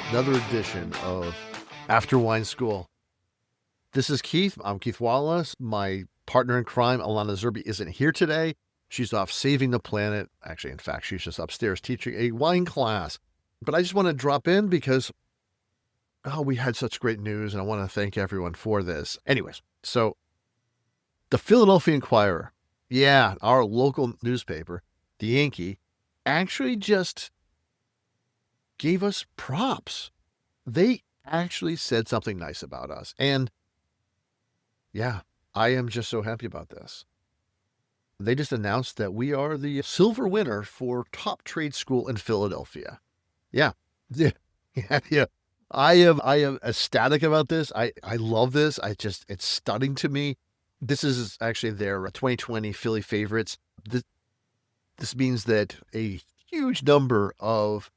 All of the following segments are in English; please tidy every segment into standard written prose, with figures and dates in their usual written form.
Another edition of After Wine School. This is Keith. I'm Keith Wallace. My partner in crime, Alanna Zerbi, isn't here today. She's off saving the planet. Actually, in fact, she's just upstairs teaching a wine class. But I just want to drop in because, we had such great news, and I want to thank everyone for this. Anyways, so the Philadelphia Inquirer, our local newspaper, the Yankee, actually just gave us props. They actually said something nice about us. And I am just so happy about this. They just announced that we are the silver winner for top trade school in Philadelphia. Yeah. I am ecstatic about this. I love this. It's stunning to me. This is actually their 2020 Philly favorites. This means that a huge number of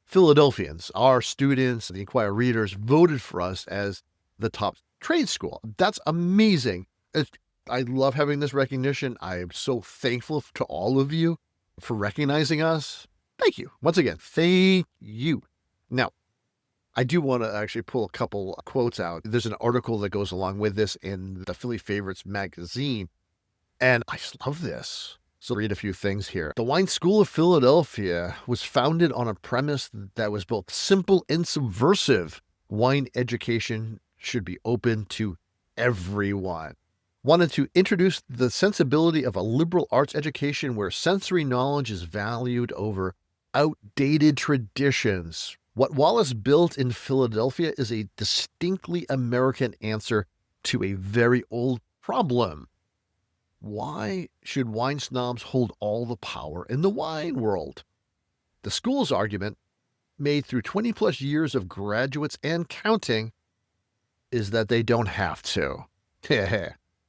Philadelphians, our students, the Inquirer readers, voted for us as the top trade school. That's amazing. I love having this recognition. I am so thankful to all of you for recognizing us. Thank you. Once again, thank you. Now, I do want to actually pull a couple quotes out. There's an article that goes along with this in the Philly Favorites magazine, and I just love this. So read a few things here. The Wine School of Philadelphia was founded on a premise that was both simple and subversive. Wine education should be open to everyone. Wanted to introduce the sensibility of a liberal arts education where sensory knowledge is valued over outdated traditions. What Wallace built in Philadelphia is a distinctly American answer to a very old problem. Why should wine snobs hold all the power in the wine world? The school's argument, made through 20 plus years of graduates and counting, is that they don't have to.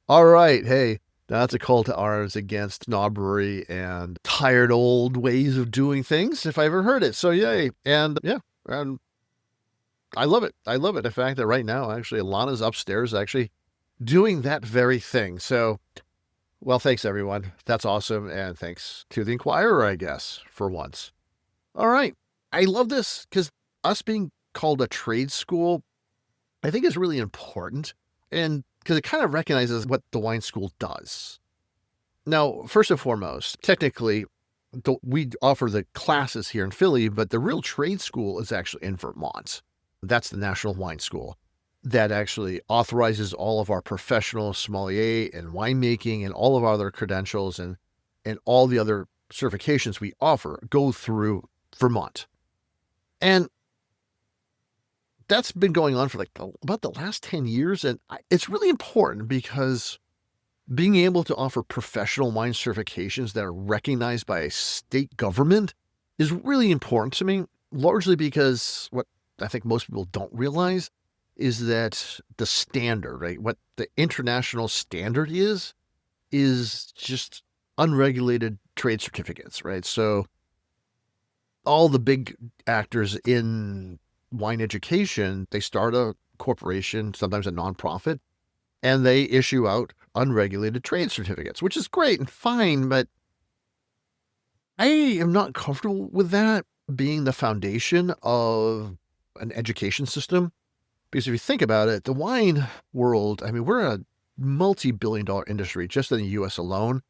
All right, hey, that's a call to arms against snobbery and tired old ways of doing things, if I ever heard it. So yay. And I love it. I love it. The fact that right now, actually, Alanna's upstairs actually doing that very thing. So, well, thanks, everyone. That's awesome. And thanks to the Inquirer, I guess, for once. All right. I love this because us being called a trade school, I think is really important. And because it kind of recognizes what the wine school does. Now, first and foremost, technically, we offer the classes here in Philly, but the real trade school is actually in Vermont. That's the National Wine School that actually authorizes all of our professional sommelier and winemaking and all of our other credentials and all the other certifications we offer go through Vermont. And that's been going on for about the last 10 years. And it's really important because being able to offer professional wine certifications that are recognized by a state government is really important to me, largely because what I think most people don't realize is that the standard, right? What the international standard is just unregulated trade certificates, right? So all the big actors in wine education, they start a corporation, sometimes a nonprofit, and they issue out unregulated trade certificates, which is great and fine, but I am not comfortable with that being the foundation of an education system. Because if you think about it, the wine world, I mean, we're a multi-billion-dollar industry just in the U.S. alone.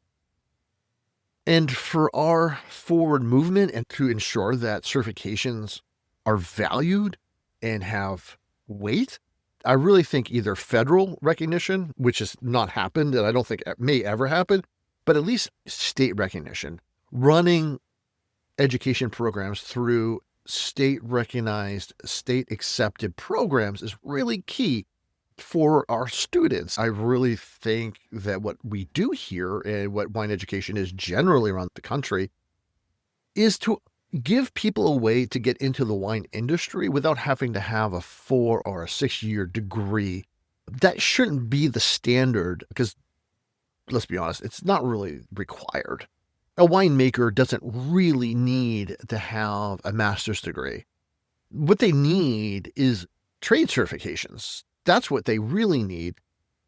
And for our forward movement and to ensure that certifications are valued and have weight, I really think either federal recognition, which has not happened, and I don't think it may ever happen, but at least state recognition, running education programs through state-recognized, state-accepted programs is really key for our students. I really think that what we do here and what wine education is generally around the country is to give people a way to get into the wine industry without having to have a 4 or a 6-year degree. That shouldn't be the standard because, let's be honest, it's not really required. A winemaker doesn't really need to have a master's degree. What they need is trade certifications. That's what they really need.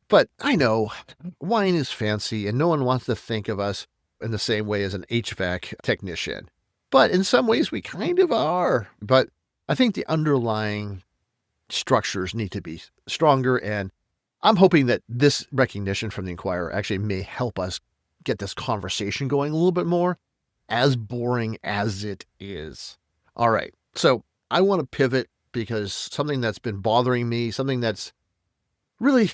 But I know wine is fancy and no one wants to think of us in the same way as an HVAC technician. but in some ways we kind of are. But I think the underlying structures need to be stronger, and I'm hoping that this recognition from the Inquirer actually may help us get this conversation going a little bit more, as boring as it is. All right, so I want to pivot because something that's been bothering me, something that's really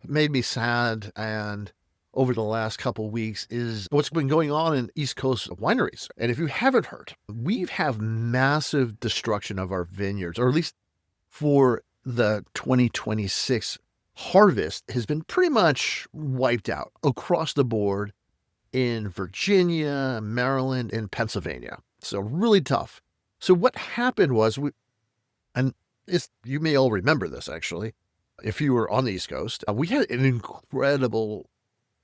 made me sad and over the last couple of weeks is what's been going on in East Coast wineries. And if you haven't heard, we have massive destruction of our vineyards, or at least for the 2026 harvest has been pretty much wiped out across the board in Virginia, Maryland, and Pennsylvania. So really tough. So what happened was, you may all remember this actually, if you were on the East Coast, we had an incredible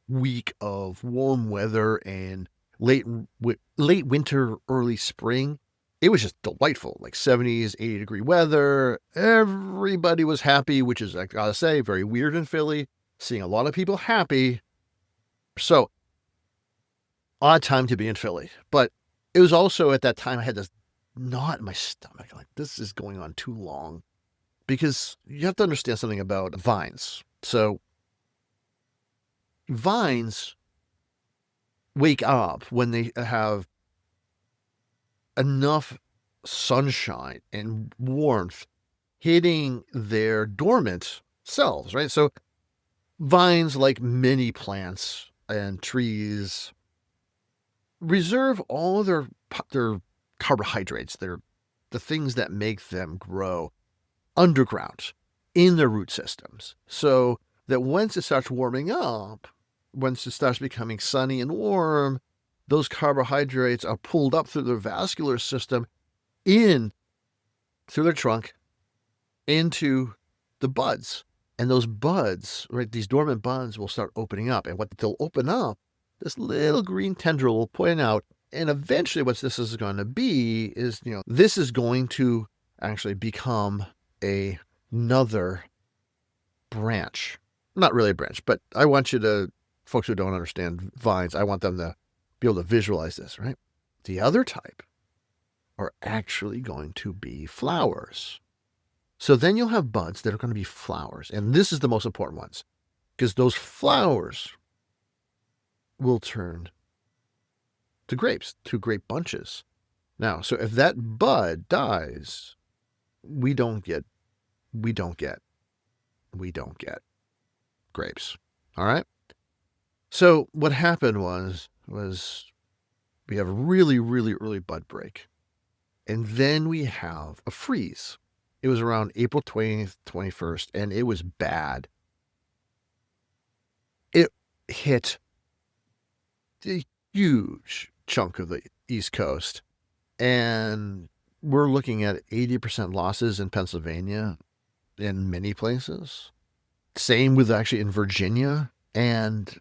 week of warm weather and late winter, early spring. It was just delightful, like 70s, 80-degree weather. Everybody was happy, which is, I gotta say, very weird in Philly, seeing a lot of people happy. So, odd time to be in Philly. But it was also at that time I had this knot in my stomach, like this is going on too long. Because you have to understand something about vines. So, vines wake up when they have enough sunshine and warmth hitting their dormant cells, right? So vines, like many plants and trees, reserve all their carbohydrates, the things that make them grow underground in their root systems. So that once it starts warming up, once it starts becoming sunny and warm, those carbohydrates are pulled up through their vascular system through their trunk into the buds. And those buds, right, these dormant buds will start opening up. And what they'll open up, this little green tendril will point out. And eventually what this is going to be is, this is going to actually become another branch. Not really a branch, but I want folks who don't understand vines, I want them to be able to visualize this, right? The other type are actually going to be flowers. So then you'll have buds that are going to be flowers. And this is the most important ones, because those flowers will turn to grapes, to grape bunches. Now, so if that bud dies, we don't get grapes. All right? So what happened was we have a really, really early bud break. And then we have a freeze. It was around April 20th, 21st, and it was bad. It hit a huge chunk of the East Coast. And we're looking at 80% losses in Pennsylvania in many places. Same with actually in Virginia. And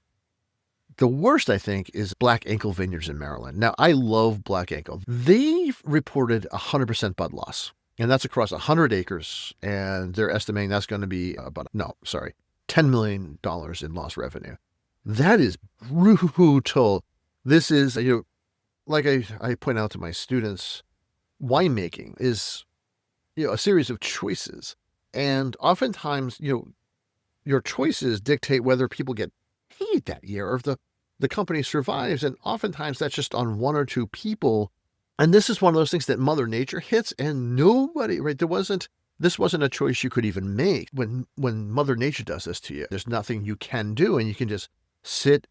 the worst, I think, is Black Ankle Vineyards in Maryland. Now, I love Black Ankle. They've reported 100% bud loss, and that's across 100 acres, and they're estimating that's going to be $10 million in lost revenue. That is brutal. This is, like I point out to my students, winemaking is, a series of choices. And oftentimes, your choices dictate whether people get paid that year or if the company survives. And oftentimes that's just on one or two people. And this is one of those things that Mother Nature hits, and nobody, right? This wasn't a choice you could even make. When Mother Nature does this to you, there's nothing you can do, and you can just sit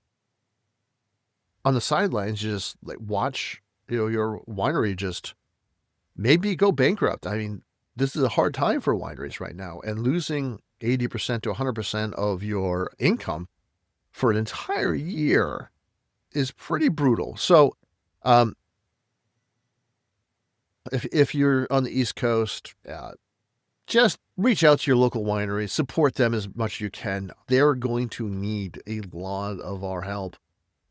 on the sidelines, just like watch, your winery just maybe go bankrupt. I mean, this is a hard time for wineries right now, and losing 80% to 100% of your income for an entire year is pretty brutal. So, if you're on the East Coast, just reach out to your local wineries, support them as much as you can. They're going to need a lot of our help.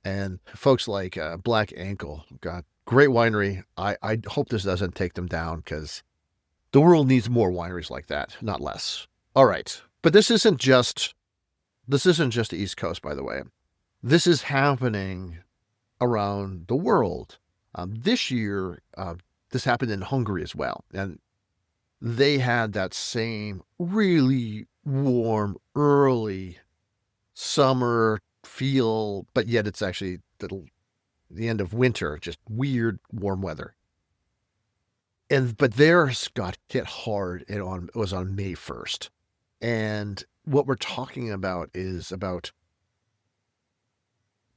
And folks like Black Ankle, God, great winery. I hope this doesn't take them down, because the world needs more wineries like that, not less. All right. But this isn't just the East Coast, by the way. This is happening around the world. This year, this happened in Hungary as well, and they had that same really warm, early summer feel, but yet it's actually the end of winter, just weird warm weather. But theirs got hit hard. It was on May 1st. And what we're talking about is about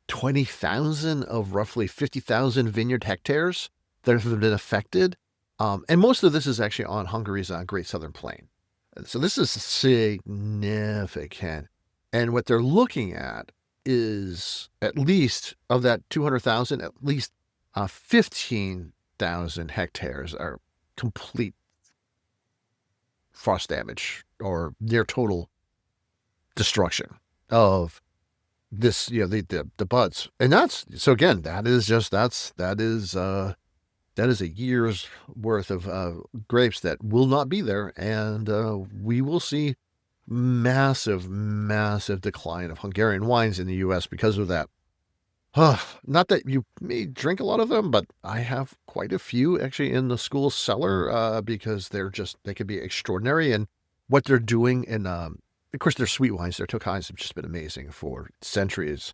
20,000 of roughly 50,000 vineyard hectares that have been affected. And most of this is actually on Hungary's Great Southern Plain. So this is significant. And what they're looking at is, at least of that 200,000, at least 15,000 hectares are complete frost damage or near total destruction of this, the buds. And again, that is a year's worth of grapes that will not be there, and we will see massive, massive decline of Hungarian wines in the U.S. because of that. Not that you may drink a lot of them, but I have quite a few actually in the school cellar because they can be extraordinary. And what they're doing, and of course, they're sweet wines. Their Tokais have just been amazing for centuries.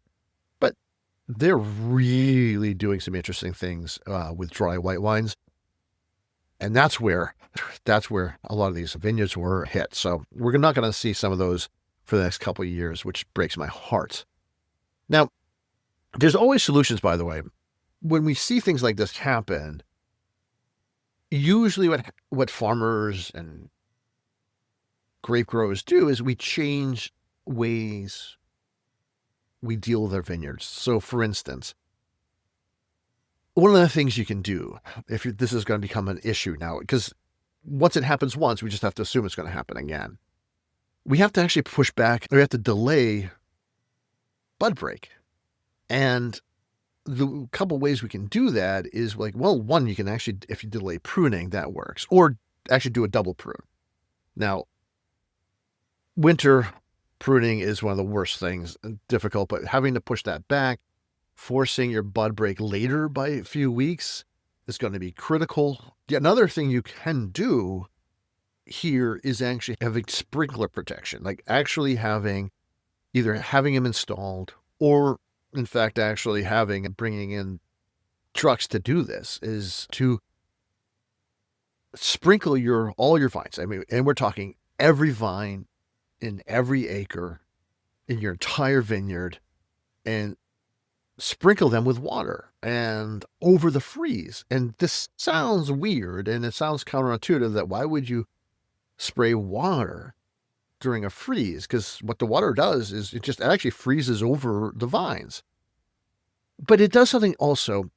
But they're really doing some interesting things with dry white wines. And that's where a lot of these vineyards were hit. So we're not going to see some of those for the next couple of years, which breaks my heart. Now, there's always solutions, by the way. When we see things like this happen, usually what farmers and grape growers do is we change ways we deal with our vineyards. So, for instance, one of the things you can do if this is going to become an issue now, because once it happens once, we just have to assume it's going to happen again. We have to actually push back, or we have to delay bud break. And the couple ways we can do that is one, you can actually, if you delay pruning, that works, or actually do a double prune. Now, winter pruning is one of the worst things, difficult, but having to push that back, forcing your bud break later by a few weeks is going to be critical. Yet another thing you can do here is actually having sprinkler protection, like actually either having them installed or, in fact, actually bringing in trucks to do this, is to sprinkle all your vines. I mean, and we're talking every vine in every acre in your entire vineyard, and sprinkle them with water and over the freeze. And this sounds weird and it sounds counterintuitive, that why would you spray water during a freeze? Because what the water does is it actually freezes over the vines. But it does something also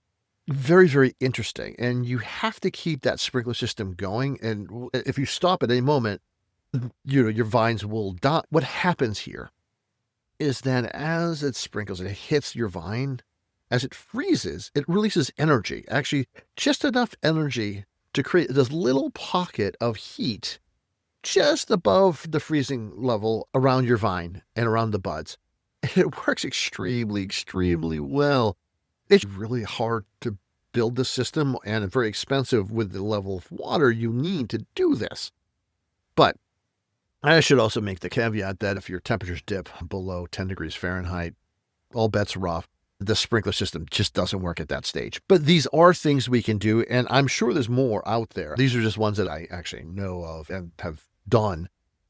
very, very interesting. And you have to keep that sprinkler system going. And if you stop at any moment, your vines will die. What happens here is that as it sprinkles and it hits your vine, as it freezes, it releases energy, actually just enough energy to create this little pocket of heat just above the freezing level around your vine and around the buds. And it works extremely, extremely well. It's really hard to build the system and very expensive with the level of water you need to do this. But I should also make the caveat that if your temperatures dip below 10 degrees Fahrenheit, all bets are off. The sprinkler system just doesn't work at that stage. But these are things we can do, and I'm sure there's more out there. These are just ones that I actually know of and have done.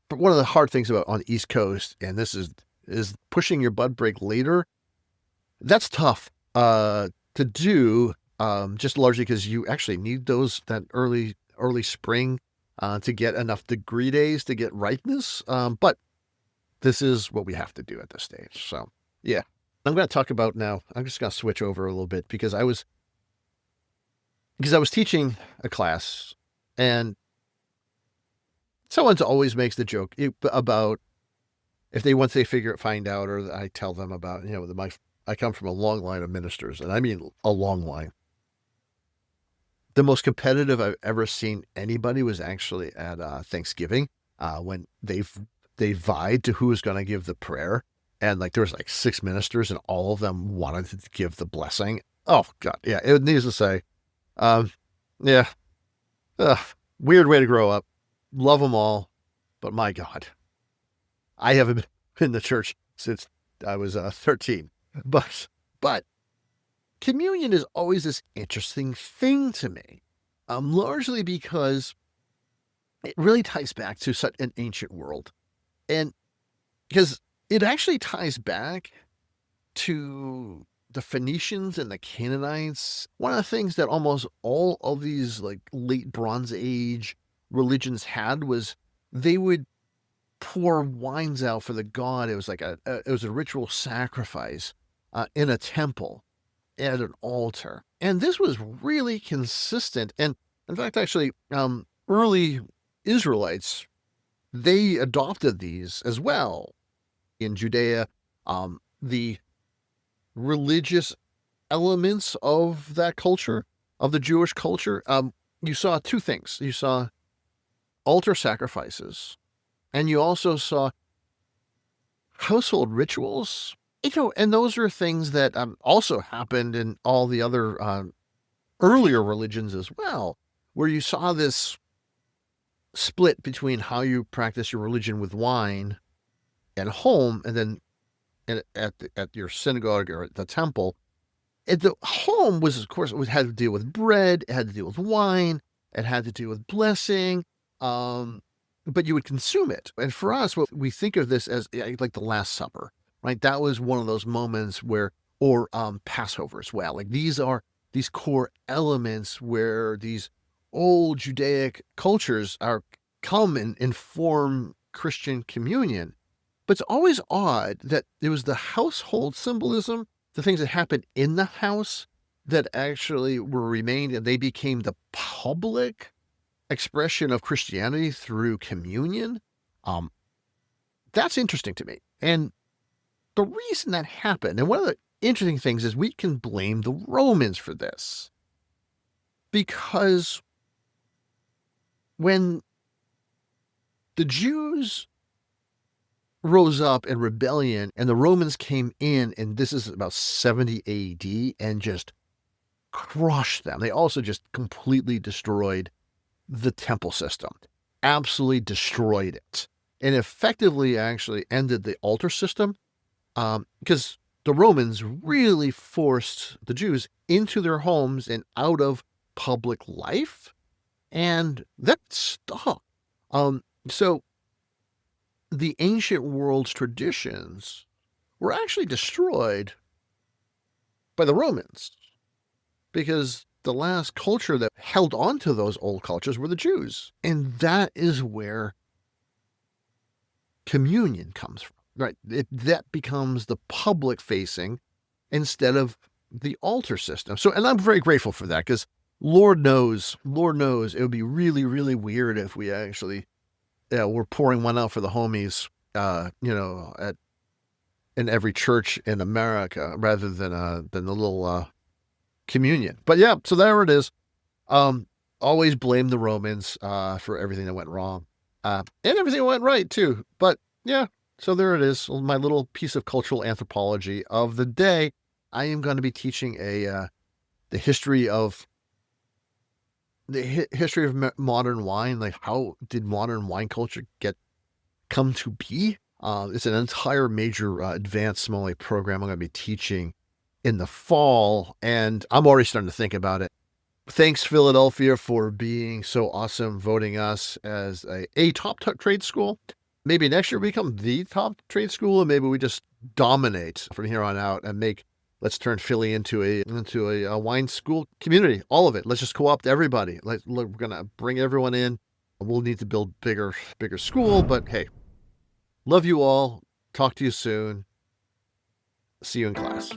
But one of the hard things on the East Coast, and this is pushing your bud break later. That's tough to do, just largely because you actually need that early spring to get enough degree days to get ripeness. But this is what we have to do at this stage. So, yeah. I'm going to talk about now. I'm just going to switch over a little bit because I was teaching a class, and someone always makes the joke about once they find out, or I tell them about, I come from a long line of ministers, and I mean a long line. The most competitive I've ever seen anybody was actually at Thanksgiving, when they vied to who was going to give the prayer. And there was 6 ministers, and all of them wanted to give the blessing. Oh God, yeah. It needs to say, um, yeah, ugh, weird way to grow up. Love them all, but my God, I haven't been to church since I was 13. But but communion is always this interesting thing to me, largely because it really ties back to such an ancient world, and because it actually ties back to the Phoenicians and the Canaanites. One of the things that almost all of these like late Bronze Age religions had was they would pour wines out for the god. It was like it was a ritual sacrifice in a temple at an altar, and this was really consistent. And in fact, actually, early Israelites, they adopted these as well in Judea. The religious elements of that culture, of the Jewish culture, you saw two things. You saw altar sacrifices, and you also saw household rituals. And those are things that also happened in all the other earlier religions as well, where you saw this split between how you practice your religion with wine at home, and then at your synagogue or at the temple. At the home was, of course, it had to deal with bread, it had to deal with wine, it had to do with blessing, but you would consume it. And for us, what we think of this as like the Last Supper, right? That was one of those moments where, or Passover as well. Like these are these core elements where these old Judaic cultures are come and inform Christian communion. But it's always odd that it was the household symbolism, the things that happened in the house, that actually were remained, and they became the public expression of Christianity through communion. Um, that's interesting to me. And the reason that happened, and one of the interesting things is we can blame the Romans for this. Because when the Jews rose up in rebellion and the Romans came in, and this is about 70 AD, and just crushed them. They also just completely destroyed the temple system, absolutely destroyed it, and effectively actually ended the altar system, because the Romans really forced the Jews into their homes and out of public life, and that stuck. So the ancient world's traditions were actually destroyed by the Romans, because the last culture that held on to those old cultures were the Jews. And that is where communion comes from, right? That becomes the public facing instead of the altar system. So, and I'm very grateful for that, because Lord knows, it would be really, really weird if we actually we're pouring one out for the homies, in every church in America, rather than the little communion. But yeah, so there it is. Always blame the Romans for everything that went wrong, and everything that went right too. But yeah, so there it is. My little piece of cultural anthropology of the day. I am going to be teaching the history of modern wine. Like, how did modern wine culture come to be? It's an entire major advanced sommelier program I'm going to be teaching in the fall, and I'm already starting to think about it. Thanks, Philadelphia, for being so awesome, voting us as a top trade school. Maybe next year we become the top trade school, and maybe we just dominate from here on out and let's turn Philly into a wine school community. All of it. Let's just co-opt everybody. We're gonna bring everyone in. We'll need to build bigger school, but hey, love you all. Talk to you soon. See you in class.